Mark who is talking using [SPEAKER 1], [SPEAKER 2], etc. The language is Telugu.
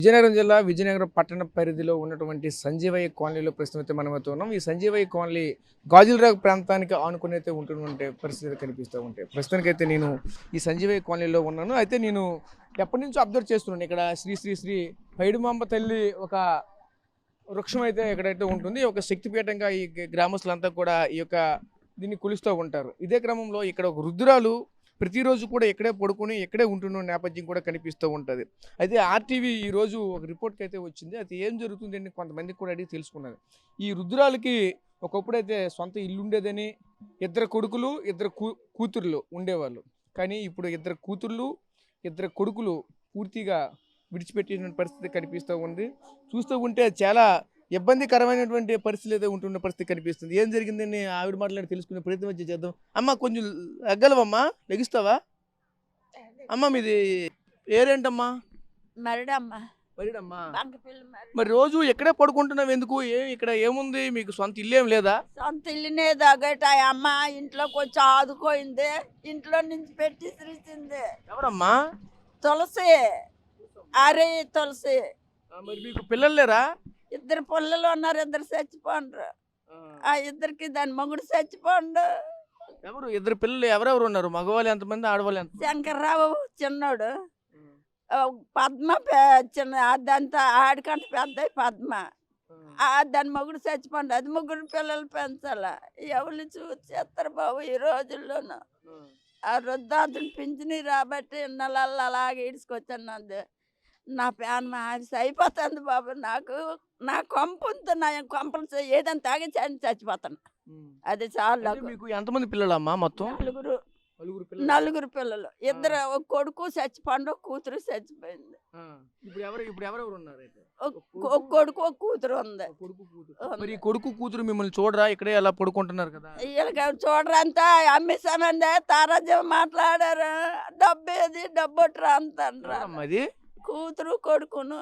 [SPEAKER 1] విజయనగరం జిల్లా విజయనగరం పట్టణ పరిధిలో ఉన్నటువంటి సంజీవయ్య కాలనీలో ప్రస్తుతం అయితే మనమైతే ఉన్నాం. ఈ సంజీవయ్య కాలనీ గాజులరావు ప్రాంతానికి ఆనుకుని అయితే ఉంటున్నటువంటి పరిస్థితులు కనిపిస్తూ ఉంటాయి. ప్రస్తుతానికైతే నేను ఈ సంజీవయ్య కాలనీలో ఉన్నాను. అయితే నేను ఎప్పటి నుంచో అబ్జర్వ్ చేస్తున్నాను. ఇక్కడ శ్రీ శ్రీ శ్రీ పైడుమాంబ తల్లి ఒక వృక్షం అయితే ఎక్కడైతే ఉంటుంది. ఒక శక్తిపీఠంగా ఈ గ్రామస్తులంతా కూడా ఈ యొక్క దీన్ని కొలుస్తూ ఉంటారు. ఇదే క్రమంలో ఇక్కడ ఒక రుద్రాలు ప్రతిరోజు కూడా ఇక్కడే పడుకొని ఇక్కడే ఉంటున్న నేపథ్యం కూడా కనిపిస్తూ ఉంటుంది. అయితే ఆర్టీవీ ఈరోజు ఒక రిపోర్ట్కి అయితే వచ్చింది. అది ఏం జరుగుతుంది అని కొంతమందికి కూడా అడిగి తెలుసుకున్నది. ఈ రుద్రాలకి ఒకప్పుడైతే సొంత ఇల్లు ఉండేదని, ఇద్దరు కొడుకులు ఇద్దరు కూతుర్లు ఉండేవాళ్ళు. కానీ ఇప్పుడు ఇద్దరు కూతుర్లు ఇద్దరు కొడుకులు పూర్తిగా విడిచిపెట్టిన పరిస్థితి కనిపిస్తూ ఉంది. చూస్తూ ఉంటే చాలా ఇబ్బందికరమైనటువంటి పరిస్థితులు అయితే ఉంటున్న పరిస్థితి కనిపిస్తుంది. ఏం జరిగిందని ఆవిడ మాట్లాడి తెలుసుకునే ప్రయత్నం అయితే చేద్దాం. అమ్మ కొంచెం లెగ్గలవమ్మా, లెగిస్తావా? అమ్మ మీది పేరేంటమ్మా?
[SPEAKER 2] మరిడమ్మ
[SPEAKER 1] మరిడమ్మా.
[SPEAKER 2] బంకపిల్ల మరిడ.
[SPEAKER 1] మరి రోజు ఎక్కడే పడుకుంటున్నావు ఎందుకు? ఇక్కడ ఏముంది, మీకు సొంత ఇల్లు ఏం లేదా?
[SPEAKER 2] సొంత ఇల్లునే దగ్గట అమ్మ ఇంట్లో కొంచెం ఆదుకోయింది, ఇంట్లో నుంచి పెట్టి శ్రీచింది.
[SPEAKER 1] ఎవరమ్మా?
[SPEAKER 2] తులసి, అరే తులసి.
[SPEAKER 1] మరి మీకు పిల్లలు లేరా?
[SPEAKER 2] ఇద్దరు పిల్లలు ఉన్నారు, ఇద్దరు చచ్చిపోండ్రు. ఆ ఇద్దరికి దాని మొగుడు చచ్చిపోండు.
[SPEAKER 1] ఎవరు ఇద్దరు పిల్లలు? ఎవరెవరు ఉన్నారు? మగవాళ్ళు ఎంతమంది, ఆడవాళ్ళు ఎంత?
[SPEAKER 2] శంకర్రావు చిన్నోడు, పద్మ చిన్న అదంతా ఆడికంటే పెద్ద పద్మ. దాని మొగుడు చచ్చిపోండి. అది ముగ్గురు పిల్లలు పెంచాల. ఎవరు చూసేస్తారు బాబు ఈ రోజుల్లోనూ. ఆ వృద్ధాదుని పింఛని రాబట్టి ఇన్నలల్లో అలాగే ఈడ్చుకొచ్చాను. అంది నా ప్యాన్ ఆఫీస్ అయిపోతుంది బాబు. నా కొంపంతో నా కొంపలు ఏదైనా తాగి చచ్చిపోతాను. అది చాలా.
[SPEAKER 1] మీకు ఎంతమంది పిల్లలమ్మా మొత్తం?
[SPEAKER 2] నలుగురు పిల్లలు. ఇద్దరు ఒక కొడుకు చచ్చిపోండు, ఒక కూతురు చచ్చిపోయింది.
[SPEAKER 1] ఇప్పుడు ఎవరెవరు ఉన్నారు?
[SPEAKER 2] ఒక కొడుకు ఒక కూతురు ఉంది.
[SPEAKER 1] మరి కొడుకు కూతురు మిమ్మల్ని చూడరా? ఇక్కడే అలా పడుకుంటున్నారు కదా.
[SPEAKER 2] వీళ్ళకి చూడరంతా అమ్మేసామందే తారాజ్యం మాట్లాడారు. డబ్బు ఏది, డబ్బు అంటారు.
[SPEAKER 1] అది
[SPEAKER 2] కూతురు కొడుకును